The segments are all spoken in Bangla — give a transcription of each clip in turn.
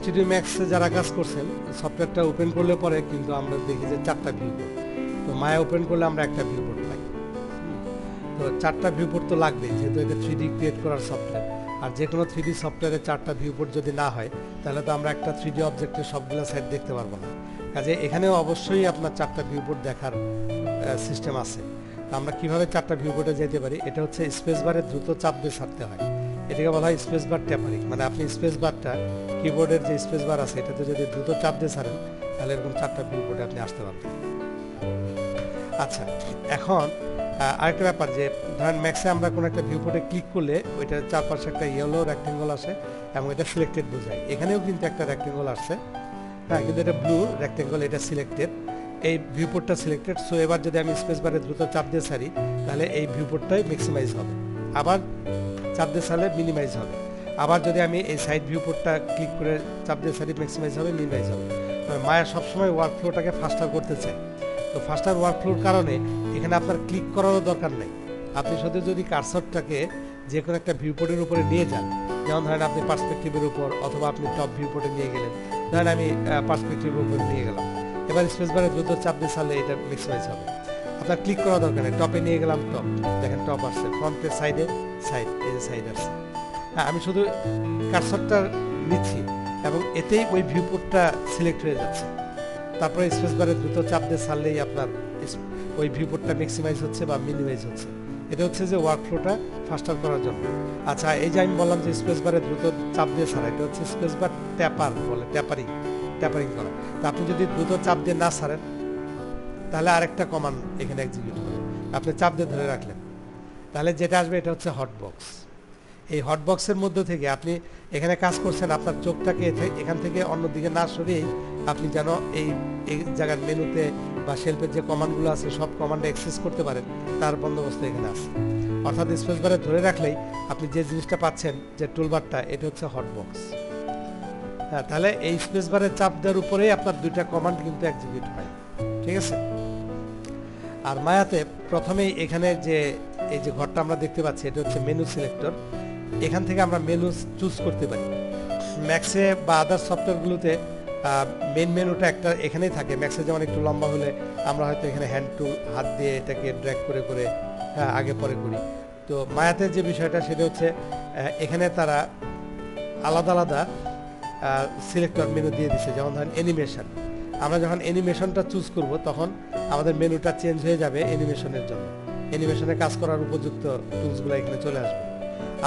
স্টুডিও ম্যাক্সে যারা কাজ করছেন সফটওয়্যারটা ওপেন করলে পরে কিন্তু আমরা দেখি যে 4টা ভিউপোর্ট, তো মায়া ওপেন করলে আমরা একটা ভিউপোর্ট পাই। তো 4টা ভিউপোর্ট তো লাগবেই, যেহেতু এটা 3D ক্রিয়েট করার সফটওয়্যার। আর যে কোনো 3D সফটওয়্যারে 4টা ভিউপোর্ট যদি না হয় তাহলে তো আমরা একটা 3D অবজেক্টের সবগুলো সাইড দেখতে পারবো না। কাজে এখানেও অবশ্যই আপনার 4টা ভিউপোর্ট দেখার সিস্টেম আছে। তো আমরা কীভাবে 4টা ভিউপোর্টে যেতে পারি, এটা হচ্ছে স্পেস বারে দ্রুত চাপ দিয়ে ছাড়তে হয়, এটাকে বলা হয় স্পেস বার ট্যাপারিং। মানে আপনি স্পেস বারটা কিবোর্ডের যে স্পেস বার আছে এটাতে যদি দ্রুত চাপ দিয়ে ছাড়েন তাহলে এরকম 4টা ভিউপোর্টে আপনি আসতে পারবেন। আচ্ছা, এখন আরেকটা ব্যাপার, যে ধরেন ম্যাক্সে আমরা কোনো একটা ভিউপোর্টে ক্লিক করলে ওইটার চারপাশে একটা ইয়েলো রেক্টেঙ্গল আসে এবং এটা সিলেক্টেড বোঝায়। এখানেও কিন্তু একটা রেক্টেঙ্গল আসছে, হ্যাঁ, কিন্তু এটা ব্লু রেক্টেঙ্গল, এটা সিলেক্টেড, এই ভিউপোর্টটা সিলেক্টেড। সো এবার যদি আমি স্পেস বারে দ্রুত চাপ দিয়ে ছাড়ি তাহলে এই ভিউপোর্টটাই ম্যাক্সিমাইজ হবে, আবার চাপ দিয়ে ছাড়লে মিনিমাইজ হবে। আবার যদি আমি এই সাইড ভিউপোর্টটা ক্লিক করে চাপ দিয়ে ছাড়ি ম্যাক্সিমাইজ হবে, মিনিমাইজ হবে। মায়া সবসময় ওয়ার্কফ্লোটাকে ফাস্টার করতে চায়। তো ফাস্টার ওয়ার্কফ্লোর কারণে এখানে আপনার ক্লিক করারও দরকার নেই, আপনি শুধু যদি কার্সরটাকে যে কোনো একটা ভিউপোর্টের উপরে নিয়ে যান, যেমন ধরেন আপনি পার্সপেক্টিভের উপর অথবা আপনি টপ ভিউপোর্টে নিয়ে গেলেন, ধরেন আমি পার্সপেক্টিভের উপর নিয়ে গেলাম, এবার স্পেস বারে দ্রুত চাপ দিয়ে ছাড়লে এটা ম্যাক্সিমাইজ হবে। আপনার ক্লিক করা দরকার নেই, টপে নিয়ে গেলাম, টপ দেখেন টপ আসছে, ফ্রন্টের সাইডে সাইড, এই যে সাইড আসছে। হ্যাঁ, আমি শুধু কার্সরটা নিচ্ছি এবং এতেই ওই ভিউপোর্টটা সিলেক্ট হয়ে যাচ্ছে। তারপরে স্পেস বারে দ্রুত চাপ দিয়ে ছাড়লেই আপনার ওই ভিউপোর্টটা ম্যাক্সিমাইজ হচ্ছে বা মিনিমাইজ হচ্ছে। এটা হচ্ছে যে ওয়ার্কফ্লোটা ফাস্টার করার জন্য। আচ্ছা, এই যে আমি বললাম যে স্পেস বারে দ্রুত চাপ দিয়ে ছাড়া, এটা হচ্ছে স্পেস বার ট্যাপার বলে, ট্যাপারিং করা। তা আপনি যদি দ্রুত চাপ দিয়ে না ছাড়েন তাহলে আরেকটা কমান্ড এখানে এক্সিকিউট হবে। আপনি চাপ দিয়ে ধরে রাখলেন তাহলে যেটা আসবে এটা হচ্ছে হটবক্স। এই হটবক্সের মধ্যে থেকে আপনি এখানে কাজ করছেন, আপনার চোখটাকে এখান থেকে অন্যদিকে না সরিয়েই আপনি যেন এই জায়গার মেনুতে বা শেলফের যে কমান্ডগুলো আছে সব কমান্ডে অ্যাক্সেস করতে পারেন, তার বন্দোবস্ত এখানে আছে। অর্থাৎ স্পেস বারে ধরে রাখলেই আপনি যে জিনিসটা পাচ্ছেন, যে টুলবারটা, এটা হচ্ছে হটবক্স। হ্যাঁ, তাহলে এই স্পেস বারে চাপ দেওয়ার উপরেই আপনার 2টা কমান্ড কিন্তু এক্সিকিউট হয়, ঠিক আছে। আর মায়াতে প্রথমেই এখানে যে এই যে ঘরটা আমরা দেখতে পাচ্ছি এটা হচ্ছে মেনু সিলেক্টর, এখান থেকে আমরা মেনু চুজ করতে পারি। ম্যাক্সে বা আদার সফটওয়্যারগুলোতে মেন মেনুটা একটা এখানেই থাকে, ম্যাক্সে যেমন একটু লম্বা হলে আমরা হয়তো এখানে হ্যান্ড টুল হাত দিয়ে এটাকে ড্র্যাগ করে করে আগে পরে করি। তো মায়াতে যে বিষয়টা সেটা হচ্ছে এখানে তারা আলাদা আলাদা সিলেক্টর মেনু দিয়ে দিচ্ছে। যেমন ধরেন অ্যানিমেশন, আমরা যখন অ্যানিমেশনটা চুজ করব তখন আমাদের মেনুটা চেঞ্জ হয়ে যাবে অ্যানিমেশনের জন্য, অ্যানিমেশনে কাজ করার উপযুক্ত টুলসগুলো এখানে চলে আসবে।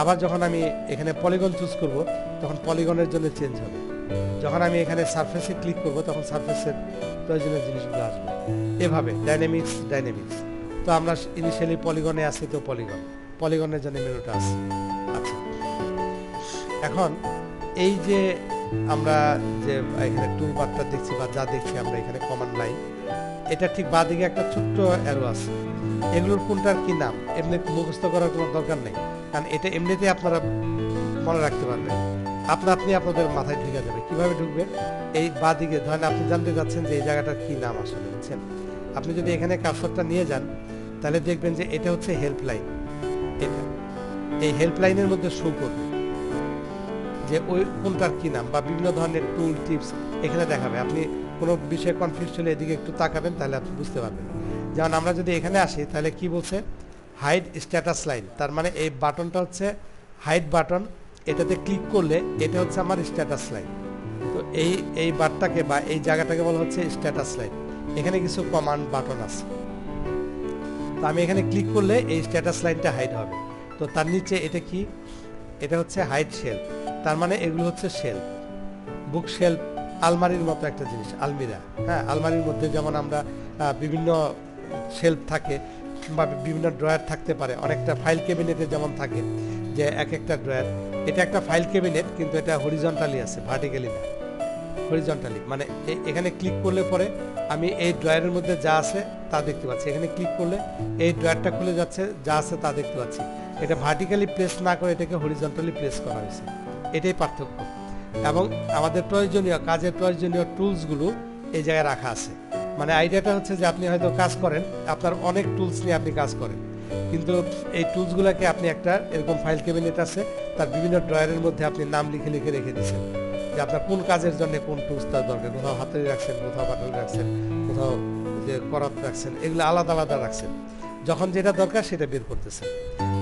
আবার যখন আমি এখানে পলিগন চুজ করব তখন পলিগনের জন্য চেঞ্জ হবে। যখন আমি এখানে সারফেসে ক্লিক করব তখন সারফেসের প্রয়োজনীয় জিনিসগুলো আসবে। এভাবে ডাইনামিক্স। তো আমরা ইনিশিয়ালি পলিগনে আছি, তো পলিগনের জন্য মেনুটা আছে। আচ্ছা, এখন এই যে আমরা যে এখানে টুল বারটা দেখছি বা যা দেখছি আমরা এখানে কমান্ড লাইন, এটা ঠিক বাঁদিকে একটা ছোট্ট অ্যারো আছে। এগুলোর কোনটার কি নাম এমনি মুখস্থ করার কোনো দরকার নেই, কারণ এটা এমনিতেই আপনারা মনে রাখতে পারবেন, আপনি আপনাদের মাথায় ঢুকে যাবে। কিভাবে ঢুকবে, এই বাঁদিকে ধরেন আপনি জানতে যাচ্ছেন যে এই জায়গাটার কি নাম আসলে, বুঝছেন। আপনি যদি এখানে কার্সরটা নিয়ে যান তাহলে দেখবেন যে এটা হচ্ছে হেল্পলাইন। এটা এই হেল্পলাইনের মধ্যে শো করবে যে ওই কোনটার কি নাম, বা বিভিন্ন ধরনের টুল টিপস এখানে দেখাবে। আপনি কোনো বিষয়ে কনফিউজ হলে এদিকে একটু তাকাবেন তাহলে আপনি বুঝতে পারবেন। যেমন আমরা যদি এখানে আসি তাহলে কি বলছে, হাইড স্ট্যাটাস লাইন, তার মানে এই বাটনটা হচ্ছে হাইড বাটন, এটাতে ক্লিক করলে এটা হচ্ছে আমার স্ট্যাটাস লাইন। তো এই বারটাকে বা এই জায়গাটাকে বলা হচ্ছে স্ট্যাটাস লাইন। এখানে কিছু কমান্ড বাটন আছে, তো আমি এখানে ক্লিক করলে এই স্ট্যাটাস লাইনটা হাইড হবে। তো তার নিচে এটা কি, এটা হচ্ছে হাইড শেলফ, তার মানে এগুলো হচ্ছে শেলফ, বুক শেলফ, আলমারির মতো একটা জিনিস, আলমিরা। হ্যাঁ, আলমারির মধ্যে যেমন আমরা বিভিন্ন শেলফ থাকে বা বিভিন্ন ড্রয়ার থাকতে পারে, অনেকটা ফাইল ক্যাবিনেটে যেমন থাকে যে এক একটা ড্রয়ার, এটা একটা ফাইল ক্যাবিনেট কিন্তু এটা হরিজন্টালি আছে, ভার্টিক্যালি না, হরিজন্টালি। মানে এখানে ক্লিক করলে পরে আমি এই ড্রয়ারের মধ্যে যা আছে তা দেখতে পাচ্ছি, এখানে ক্লিক করলে এই ড্রয়ারটা খুলে যাচ্ছে, যা আছে তা দেখতে পাচ্ছি। এটা ভার্টিক্যালি প্লেস না করে এটাকে হরিজন্টালি প্লেস করা হয়েছে, এটাই পার্থক্য। এবং আমাদের প্রয়োজনীয় কাজের প্রয়োজনীয় টুলসগুলো এই জায়গায় রাখা আছে। মানে আইডিয়াটা হচ্ছে যে আপনি হয়তো কাজ করেন, আপনার অনেক টুলস নিয়ে আপনি কাজ করেন, কিন্তু এই টুলসগুলোকে আপনি একটা এরকম ফাইল ক্যাবিনেট আছে, তার বিভিন্ন ড্রয়ারের মধ্যে আপনি নাম লিখে লিখে রেখে দিচ্ছেন। যে আপনার কোন কাজের জন্য কোন টুলসটা দরকার, কোথাও হাতুড়ি রাখছেন, কোথাও পাটুলি রাখছেন, কোথাও যে করাত রাখছেন, এগুলো আলাদা আলাদা রাখছেন। যখন যেটা দরকার সেটা বের করতেছেন।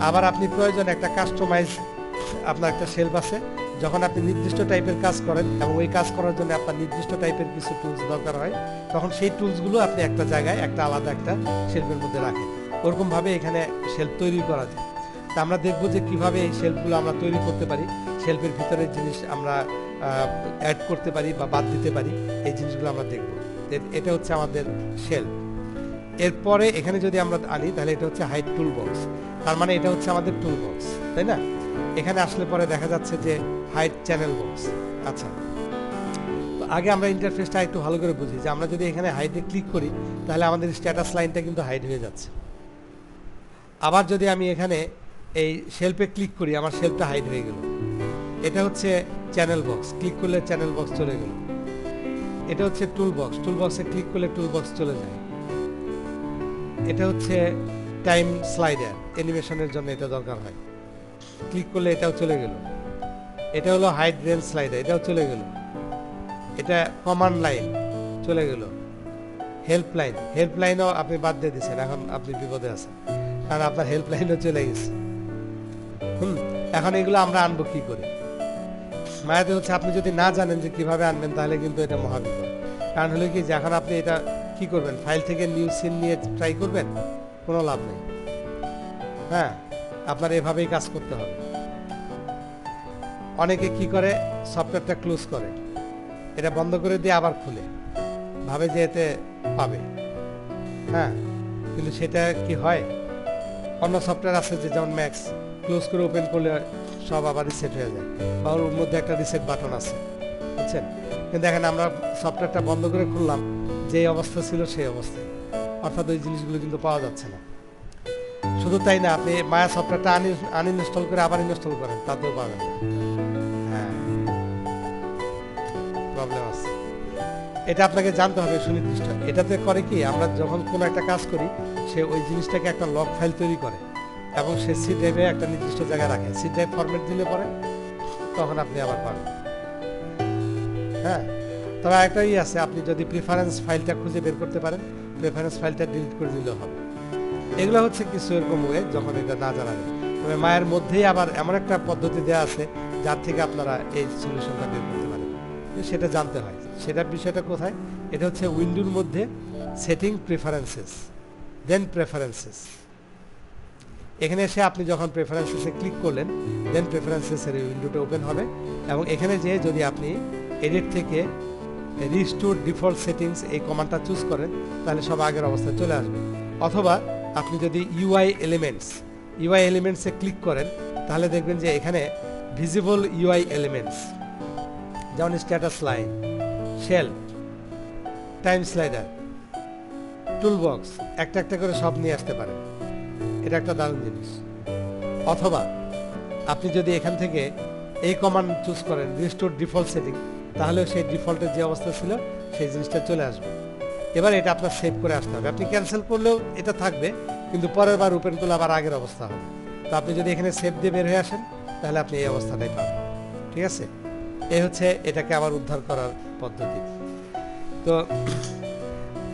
আবার আপনি প্রয়োজন একটা কাস্টমাইজ, আপনার একটা শেলফ আছে, যখন আপনি নির্দিষ্ট টাইপের কাজ করেন এবং ওই কাজ করার জন্য আপনার নির্দিষ্ট টাইপের কিছু টুলস দরকার হয়, তখন সেই টুলসগুলো আপনি একটা জায়গায় একটা আলাদা একটা শেলফের মধ্যে রাখেন। ওরকমভাবে এখানে শেলফ তৈরি করা যায়। তা আমরা দেখবো যে কীভাবে এই শেলফগুলো আমরা তৈরি করতে পারি, শেলফের ভিতরের জিনিস আমরা অ্যাড করতে পারি বা বাদ দিতে পারি, এই জিনিসগুলো আমরা দেখব। এটা হচ্ছে আমাদের শেলফ। এরপরে এখানে যদি আমরা আনি তাহলে এটা হচ্ছে হাইট টুল বক্স, তার মানে এটা হচ্ছে আমাদের টুল বক্স, তাই না? এখানে আসলে পরে দেখা যাচ্ছে যে হাইট চ্যানেল বক্স। আচ্ছা, তো আগে আমরা ইন্টারফেসটা একটু ভালো করে বুঝি যে আমরা যদি এখানে হাইটে ক্লিক করি তাহলে আমাদের স্ট্যাটাস লাইনটা কিন্তু হাইট হয়ে যাচ্ছে। আবার যদি আমি এখানে এই শেলফে ক্লিক করি, আমার শেলফটা হাইট হয়ে গেল। এটা হচ্ছে চ্যানেল বক্স, ক্লিক করলে চ্যানেল বক্স চলে গেল। এটা হচ্ছে টুল বক্স, টুল বক্সে ক্লিক করলে টুল বক্স চলে যায়। এটা হচ্ছে টাইম স্লাইডার, অ্যানিমেশনের জন্য এটা দরকার হয়, ক্লিক করলে এটাও চলে গেল। এটা হলো হাইড রেঞ্জ স্লাইডার, এটাও চলে গেল। এটা কমান্ড লাইন চলে গেল। হেল্পলাইন, হেল্পলাইনও আপনি বাদ দিয়ে দিচ্ছেন, এখন আপনি বিপদে আছেন, কারণ আপনার হেল্পলাইনও চলে গেছে। এখন এগুলো আমরা আনবো কি করে? মায়াতে হচ্ছে আপনি যদি না জানেন যে কিভাবে আনবেন তাহলে কিন্তু এটা মহাবিপদ। কারণ হলো কি যে এখন আপনি এটা কি করবেন, ফাইল থেকে নিউ সিন নিয়ে ট্রাই করবেন, কোনো লাভ নেই। হ্যাঁ, আপনার এভাবেই কাজ করতে হবে। অনেকে কি করে, সফটওয়্যারটা ক্লোজ করে, এটা বন্ধ করে দিয়ে আবার খুলে, ভাবে যে এতে পাবে। হ্যাঁ, কিন্তু সেটা কি হয়? অন্য সফটওয়্যার আছে যে যেমন ম্যাক্স, ক্লোজ করে ওপেন করলে সব আবার রিসেট হয়ে যায়, বা ওর মধ্যে একটা রিসেট বাটন আছে, বুঝছেন? কিন্তু দেখেন আমরা সফটওয়্যারটা বন্ধ করে খুললাম, যে অবস্থা ছিল সেই অবস্থায়, অর্থাৎ ওই জিনিসগুলো কিন্তু পাওয়া যাচ্ছে না। শুধু তাই না, আপনি মায়া সফটওয়্যারটা আনইনস্টল করে আবার ইনস্টল করেন, তাতেও পাবেন না। হ্যাঁ, প্রবলেম আছে। এটা আপনাকে জানতে হবে সুনির্দিষ্ট। এটাতে করে কি, আমরা যখন কোনো একটা কাজ করি, সে ওই জিনিসটাকে একটা লগ ফাইল তৈরি করে এবং সে সি ড্রাইভে একটা নির্দিষ্ট জায়গায় রাখে। সি ড্রাইভ ফরম্যাট দিলে পরে তখন আপনি আবার পাবেন। হ্যাঁ, তবে একটা আছে, আপনি যদি প্রিফারেন্স ফাইলটা খুঁজে বের করতে পারেন, প্রিফারেন্স ফাইলটা ডিলিট করে দিলেও হবে। এগুলো হচ্ছে কিছু এরকম ওয়ে যখন এটা না জানা যায়। তবে মায়ের মধ্যেই আবার এমন একটা পদ্ধতি দেওয়া আছে যার থেকে আপনারা এই সলিউশনটা বের করতে পারেন, সেটা জানতে হয়। সেটার বিষয়টা কোথায়? এটা হচ্ছে উইন্ডোর মধ্যে সেটিং প্রেফারেন্সেস, দেন প্রেফারেন্সেস। এখানে এসে আপনি যখন প্রেফারেন্সেসে ক্লিক করলেন, দেন প্রেফারেন্সেসের এই উইন্ডোটা ওপেন হবে এবং এখানে যেয়ে যদি আপনি এডিট থেকে রিস্টোর ডিফল্ট সেটিংস এই কমান্ডটা চুজ করেন তাহলে সব আগের অবস্থায় চলে আসবে। অথবা আপনি যদি ইউআই এলিমেন্টসে ক্লিক করেন তাহলে দেখবেন যে এখানে ভিজিবল ইউআই এলিমেন্টস, যেমন status line, shell, time slider, toolbox, একটা একটা করে সব নিয়ে আসতে পারেন। এটা একটা দারুণ জিনিস। অথবা আপনি যদি এখান থেকে এই কমান্ড চুজ করেন রিস্টোর ডিফল্ট সেটিং, তাহলে সেই ডিফল্টের যে অবস্থা ছিল সেই জিনিসটা চলে আসবে। এবার এটা আপনার সেভ করে আসতে হবে। আপনি ক্যান্সেল করলেও এটা থাকবে, কিন্তু পরের বার ওপেন করলে আবার আগের অবস্থা হবে। তো আপনি যদি এখানে সেভ দিয়ে বের হয়ে আসেন তাহলে আপনি এই অবস্থাটাই পাবেন। ঠিক আছে, এই হচ্ছে এটাকে আবার উদ্ধার করার পদ্ধতি। তো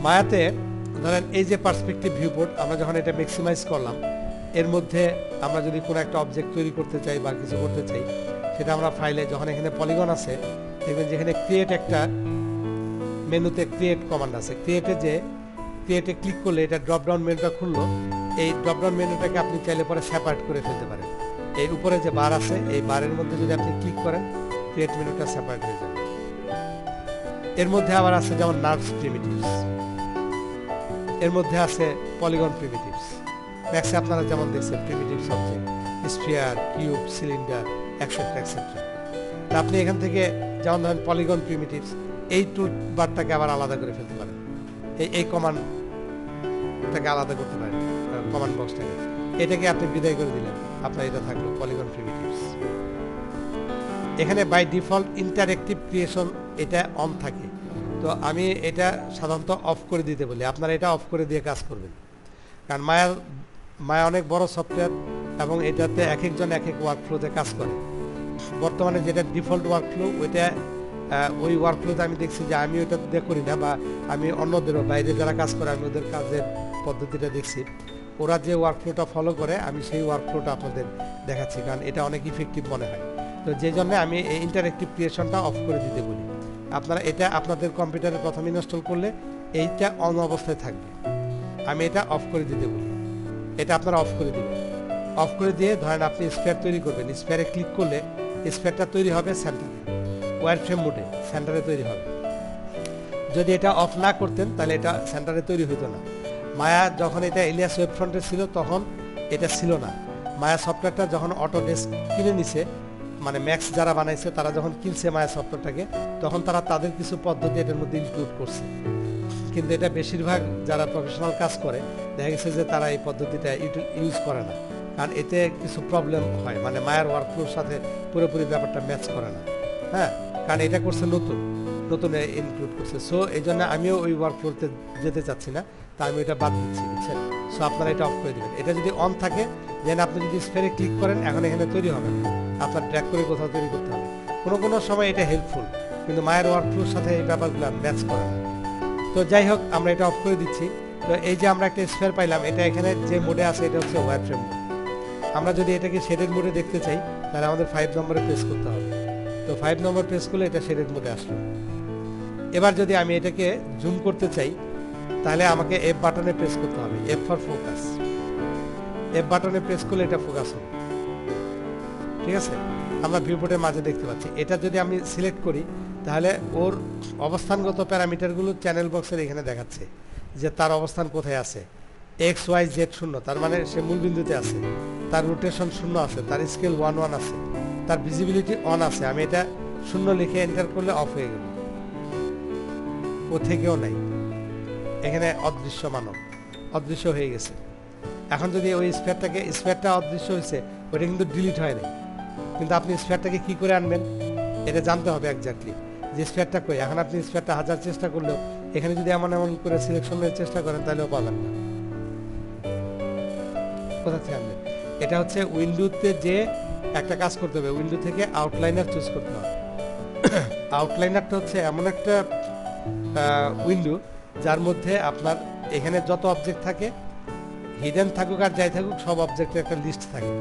মায়াতে ধরেন এই যে পার্সপেক্টিভ ভিউপোর্ট, আমরা যখন এটা ম্যাক্সিমাইজ করলাম, এর মধ্যে আমরা যদি কোনো একটা অবজেক্ট তৈরি করতে চাই বা কিছু করতে চাই, সেটা আমরা ফাইলে যখন এখানে পলিগন আছে দেখবেন যেখানে ক্রিয়েট একটা মেনুতে ক্রিয়েট কমান্ড আছে, ক্রিয়েটে ক্লিক করলে এটা ড্রপডাউন মেনুটা খুললো। এই ড্রপডাউন মেনুটাকে আপনি চাইলে পরে সেপারেট করে ফেলতে পারেন। এই উপরে যে বার আছে এই বারের মধ্যে যদি আপনি ক্লিক করেন ক্রিয়েট মেনুটা সেপারেট হয়ে যাবে। এর মধ্যে আবার আছে যেমন নার্ভস প্রিমিটিভস, এর মধ্যে আছে পলিগন প্রিমিটিভস। ম্যাক্সে আপনারা যেমন দেখছেন primitives object, sphere, cube, cylinder, etcetera etcetera. আপনি এখান থেকে যেমন ধরেন পলিগন প্রিমিটিভস, এই টুল বারটাকে আবার আলাদা করে ফেলতে পারেন, এই কমান্ডটাকে আলাদা করতে পারেন, কমান্ড বক্সটাকে। এটাকে আপনি বিদায় করে দিলেন, আপনার এটা থাকলো পলিগন প্রিমিটিভস। এখানে বাই ডিফল্ট ইন্টারেক্টিভ ক্রিয়েশন এটা অন থাকে, তো আমি এটা সাধারণত অফ করে দিতে বলি। আপনারা এটা অফ করে দিয়ে কাজ করবেন, কারণ মায়া অনেক বড় সফটওয়্যার এবং এটাতে এক একজন এক এক ওয়ার্কফ্লোতে কাজ করে। বর্তমানে যেটা ডিফল্ট ওয়ার্কফ্লো ওইটা ওই ওয়ার্কফ্লোতে আমি দেখছি যে আমি ওইটা দিয়ে করি না, বা আমি অন্যদেরও বাইরে যারা কাজ করে আমি ওদের কাজের পদ্ধতিটা দেখছি, ওরা যে ওয়ার্কফ্লোটা ফলো করে আমি সেই ওয়ার্কফ্লোটা আপনাদের দেখাচ্ছি, কারণ এটা অনেক ইফেক্টিভ মনে হয়। তো যে জন্য আমি এই ইন্টারেক্টিভ ক্রিয়েশনটা অফ করে দিতে বলি। আপনারা এটা আপনাদের কম্পিউটারে প্রথম ইনস্টল করলে এইটা অন অবস্থায় থাকবে, আমি এটা অফ করে দিতে বলি। এটা আপনারা অফ করে দিবেন। অফ করে দিয়ে ধরেন আপনি স্পেয়ার তৈরি করবেন, স্পেয়ারে ক্লিক করলে স্পেয়ারটা তৈরি হবে সেন্টারে, ওয়্যার ফ্রেম মোডে সেন্টারে তৈরি হবে। যদি এটা অফ না করতেন তাহলে এটা সেন্টারে তৈরি হতো না। মায়া যখন এটা ইলিয়াস ওয়েব ফ্রন্টে ছিল তখন এটা ছিল না। মায়া সফটওয়্যারটা যখন অটোডেস্ক কিনে নিছে, মানে ম্যাক্স যারা বানাইছে তারা যখন কিনছে মায়া সফটওয়্যারটাকে, তখন তারা তাদের কিছু পদ্ধতি এটার মধ্যে ইনক্লুড করছে। কিন্তু এটা বেশিরভাগ যারা প্রফেশনাল কাজ করে দেখা গেছে যে তারা এই পদ্ধতিটা ইউজ করে না, কারণ এতে কিছু প্রবলেম হয়, মানে মায়ার ওয়ার্কফ্লোর সাথে পুরোপুরি ব্যাপারটা ম্যাচ করে না। হ্যাঁ, কারণ এটা করছে নতুন ইনক্লুড করছে। সো এই জন্য আমিও ওই ওয়ার্কফ্লোতে যেতে চাচ্ছি না, তা আমি এটা বাদ দিচ্ছি, বুঝছেন? সো আপনারা এটা অফ করে দেবেন। এটা যদি অন থাকে দেন আপনি যদি স্পেয়ারে ক্লিক করেন এখন এখানে তৈরি হবে না, আপনার ট্র্যাক করে কোথাও তৈরি করতে হবে। কোনো সময় এটা হেল্পফুল, কিন্তু মায়ের ওয়ার্কফ্লোর সাথে এই ব্যাপারগুলো ম্যাচ করে না। তো যাই হোক, আমরা এটা অফ করে দিচ্ছি। তো এই যে আমরা একটা স্পেয়ার পাইলাম, এটা এখানে যে মোডে আছে এটা হচ্ছে ওয়্যার ফ্রেম মোড। আমরা যদি এটাকে শেডেড মোডে দেখতে চাই তাহলে আমাদের 5 নম্বরে প্রেস করতে হবে। তো 5 নম্বর প্রেস করলে এটা শেডেড মোডে আসলো। এবার যদি আমি এটাকে জুম করতে চাই তাহলে আমাকে এফ বাটনে প্রেস করতে হবে, এফ ফর ফোকাস। এফ বাটনে প্রেস করলে এটা ফোকাস হবে, ঠিক আছে? আমরা ভিউপোর্টের মাঝে দেখতে পাচ্ছি। এটা যদি আমি সিলেক্ট করি তাহলে ওর অবস্থানগত প্যারামিটারগুলো চ্যানেল বক্সের এখানে দেখাচ্ছে যে তার অবস্থান কোথায় আছে। এক্স ওয়াই জেড 0, তার মানে সে মূল বিন্দুতে আছে, তার রোটেশন 0 আছে, তার স্কেল 1 আছে, তার ভিজিবিলিটি অন আছে। আমি এটা 0 লিখে এন্টার করলে অফ হয়ে গেল, ও থেকেও নাই, এখানে অদৃশ্য মানব, অদৃশ্য হয়ে গেছে। এখন যদি ওই স্পেয়ারটা অদৃশ্য হয়েছে, ওটা কিন্তু ডিলিট হয় নাই, কিন্তু আপনি স্পেয়ারটাকে কি করে আনবেন এটা জানতে হবে এক্স্যাক্টলি যে স্পেয়ারটা কই। এখন আপনি স্পেয়ারটা 1000 চেষ্টা করলেও এখানে যদি এমন করে সিলেকশনের চেষ্টা করেন তাহলেও পাবেন না। কোথা থেকে আনবেন? এটা হচ্ছে উইন্ডোতে যে একটা কাজ করতে হবে, উইন্ডো থেকে আউটলাইনার চুজ করতে হবে। আউটলাইনারটা হচ্ছে এমন একটা উইন্ডো যার মধ্যে আপনার এখানে যত অবজেক্ট থাকে, হিডেন থাকুক আর যাই থাকুক, সব অবজেক্টের একটা লিস্ট থাকে।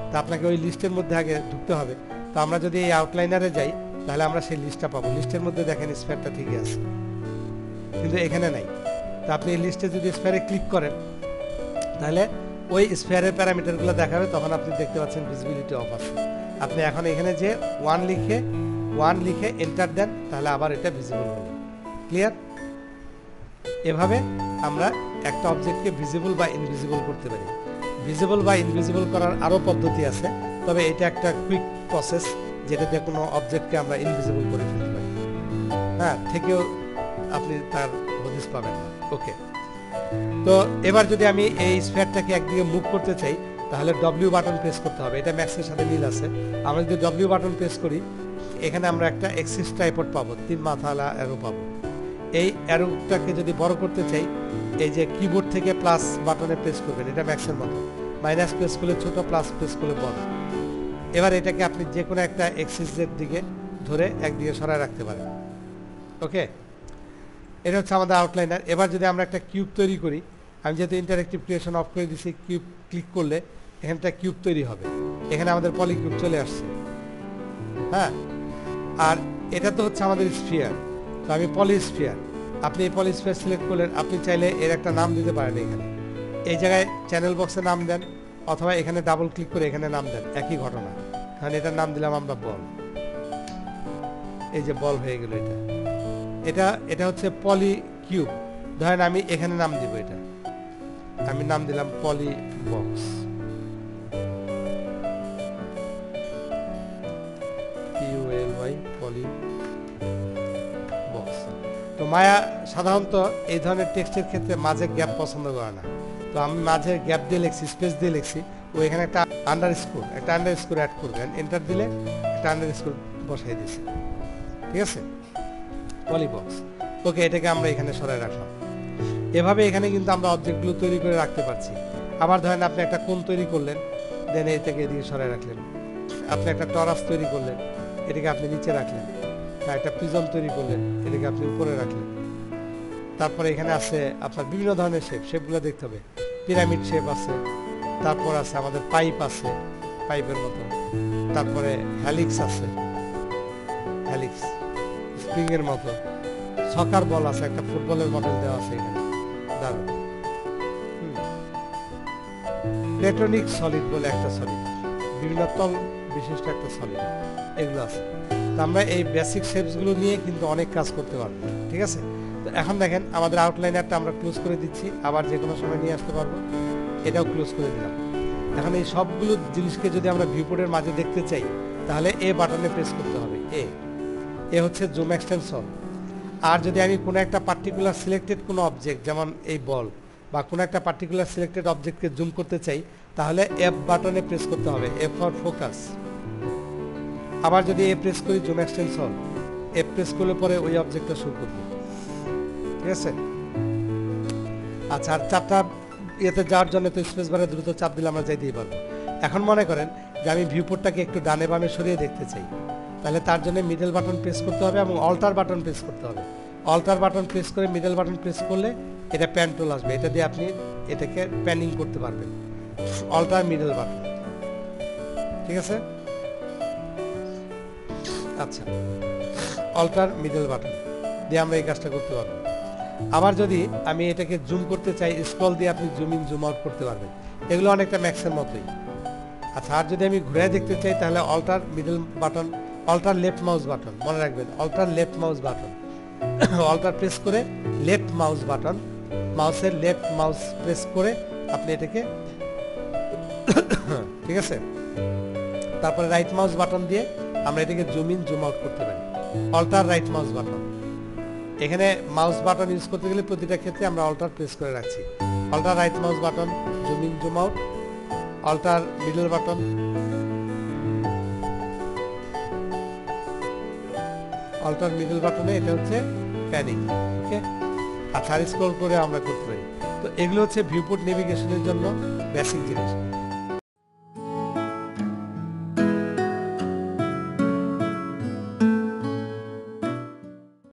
তা আপনাকে ওই লিস্টের মধ্যে আগে ঢুকতে হবে। তো আমরা যদি এই আউটলাইনারে যাই তাহলে আমরা সেই লিস্টটা পাবো। লিস্টের মধ্যে দেখেন স্পেয়ারটা ঠিকই আছে, কিন্তু এখানে নাই। তো আপনি এই লিস্টে যদি স্পেয়ারে ক্লিক করেন তাহলে ওই স্পেয়ারের প্যারামিটারগুলো দেখাবে, তখন আপনি দেখতে পাচ্ছেন ভিজিবিলিটি অফ আছে। আপনি এখন এখানে যে 1 লিখে এন্টার দেন তাহলে আবার এটা ভিজিবল হবে। ক্লিয়ার? এভাবে আমরা একটা অবজেক্টকে ভিজিবল বা ইনভিজিবল করতে পারি। ভিজিবল বা ইনভিজিবল করার আরও পদ্ধতি আছে, তবে এটা একটা কুইক প্রসেস যেটাতে কোনো অবজেক্টকে আমরা ইনভিজিবল করে ফেলতে পারি। হ্যাঁ, থেকেও আপনি তার হদিস পাবেন না। ওকে, তো এবার যদি আমি এই স্পেয়ারটাকে একদিকে মুভ করতে চাই তাহলে ডব্লিউ বাটন প্রেস করতে হবে। এটা ম্যাক্সের সাথে মিল আছে। আমরা যদি ডব্লিউ বাটন প্রেস করি এখানে আমরা একটা এক্সিস ট্রাইপড পাবো, 3 মাথাওয়ালা অ্যারো পাবো। এই অ্যারোটাকে যদি বড় করতে চাই এই যে কিবোর্ড থেকে প্লাস বাটনে প্রেস করবেন, এটা ম্যাক্সের মতো। মাইনাস প্রেস করলে ছোট, প্লাস প্রেস করলে বড়। এবার এটাকে আপনি যে কোনো একটা এক্সিসের দিকে ধরে একদিকে সরায় রাখতে পারেন। ওকে, এটা হচ্ছে আমাদের আউটলাইনার। এবার যদি আমরা একটা কিউব তৈরি করি, আমি যেহেতু ইন্টারেক্টিভ ক্রিয়েশন অফ করে দিচ্ছি, কিউব ক্লিক করলে এখানটা কিউব তৈরি হবে। এখানে আমাদের পলিকিউব চলে আসছে। হ্যাঁ, আর এটা তো হচ্ছে আমাদের স্ফিয়ার। তো আমি পলিস্ফিয়ার, আপনি এই পলিস্ফিয়ার সিলেক্ট করলেন। আপনি চাইলে এর একটা নাম দিতে পারেন। এখানে এই জায়গায় চ্যানেল বক্সে নাম দেন, অথবা এখানে ডাবল ক্লিক করে এখানে নাম দেন, একই ঘটনা। কারণ এটার নাম দিলাম আমরা বল। এই যে বল হয়ে গেল। এটা হচ্ছে পলি কিউব। ধরেন আমি এখানে নাম দিব, এটা আমি নাম দিলাম পলি বক্স। পলি বক্স। তো মায়া সাধারণত এই ধরনের টেক্সটের ক্ষেত্রে মাঝে গ্যাপ পছন্দ করে না। তো আমি মাঝে গ্যাপ দিয়ে লিখছি, স্পেস দিয়ে লিখছি। ও এখানে একটা আন্ডারস্কোর অ্যাড করবেন, এন্টার দিলে একটা আন্ডারস্কোর বসাই দিয়েছি। ঠিক আছে, পলিবক্স। ওকে, এটাকে আমরা এখানে সরাই রাখলাম। এভাবে এখানে কিন্তু আমরা অবজেক্টগুলো তৈরি করে রাখতে পারছি। আবার ধরেন আপনি একটা কোণ তৈরি করলেন, দেন এটাকে এদিকে সরাই রাখলেন। আপনি একটা টরাস তৈরি করলেন, এটাকে আপনি নিচে রাখলেন। একটা প্রিজম তৈরি করলেন, এটাকে আপনি উপরে রাখলেন। তারপরে এখানে আছে আপনার বিভিন্ন ধরনের শেপগুলো দেখতে হবে। পিরামিড শেপ আছে, তারপর আছে আমাদের পাইপ আছে, পাইপের মতো, তারপরে হ্যালিক্স আছে, হ্যালিক্স স্প্রিং এর মতো, সকার বল আছে, একটা ফুটবলের মডেল দেওয়া আছে এখানে, দারুণ। প্লেটোনিক সলিড বলে একটা সলিড, বিভিন্ন তল বিশিষ্ট একটা সলিড, এগুলো আছে। তো আমরা এই বেসিক শেপসগুলো নিয়ে কিন্তু অনেক কাজ করতে পারবো, ঠিক আছে। তো এখন দেখেন আমাদের আউটলাইনারটা আমরা ক্লোজ করে দিচ্ছি, আবার যে কোনো সময় নিয়ে আসতে পারবো, এটাও ক্লোজ করে দিলাম। এখন এই সবগুলো জিনিসকে যদি আমরা ভিউপোর্টের মাঝে দেখতে চাই, তাহলে এ বাটনে প্রেস করতে হবে। এ হচ্ছে জুম এক্সটেনশন। আর যদি আমি কোনো একটা পার্টিকুলার সিলেক্টেড কোনো অবজেক্ট, যেমন এই বল বা কোনো একটা পার্টিকুলার সিলেক্টেড অবজেক্টকে জুম করতে চাই, তাহলে এফ বাটনে প্রেস করতে হবে, এফ ফর ফোকাস। আবার যদি এ প্রেস করি জুম এক্সটেনশন, এফ প্রেস করলে পরে ওই অবজেক্টটা শুরু করবে, ঠিক আছে। আচ্ছা, আর চারটা ইয়েতে যাওয়ার জন্য তো স্পেস বারে দ্রুত চাপ দিলে আমরা যাইতেই পারবো। এখন মনে করেন যে আমি ভিউপোর্টটাকে একটু ডানে বামে সরিয়ে দেখতে চাই, তাহলে তার জন্য মিডল বাটন প্রেস করতে হবে এবং অল্টার বাটন প্রেস করতে হবে। অল্টার বাটন প্রেস করে মিডল বাটন প্রেস করলে এটা প্যান টুল আসবে, এটা দিয়ে আপনি এটাকে প্যানিং করতে পারবেন। অল্টার মিডল বাটন, ঠিক আছে। আচ্ছা, অল্টার মিডল বাটন দিয়ে আমরা এই কাজটা করতে পারবো। আবার যদি আমি এটাকে জুম করতে চাই, স্ক্রল দিয়ে আপনি জুম ইন জুম আউট করতে পারবেন, এগুলো অনেকটা ম্যাক্সের মতোই। আচ্ছা, আর যদি আমি ঘুরে দেখতে চাই, তাহলে alt middle button, alt left mouse button, মনে রাখবেন alt left mouse button, alt press করে লেফট মাউস বাটন, মাউসের লেফট মাউস প্রেস করে আপনি এটাকে ঠিক আছে। তারপরে রাইট মাউস বাটন দিয়ে আমরা এটাকে জুম ইন জুম আউট করতে পারি, অল্টার রাইট মাউস বাটন। এখানে মাউস বাটন ইউজ করতে গেলে প্রতিটা ক্ষেত্রে আমরা অল্টার প্রেস করে রাখছি। Alt right mouse button, zoom in zoom out, alt middle button, alt middle বাটনে এটা হচ্ছে প্যানিং, ওকে। আচ্ছা, স্ক্রল করে আমরা করতে পারি। তো এগুলো হচ্ছে ভিউপোর্ট নেভিগেশনের জন্য বেসিক জিনিস।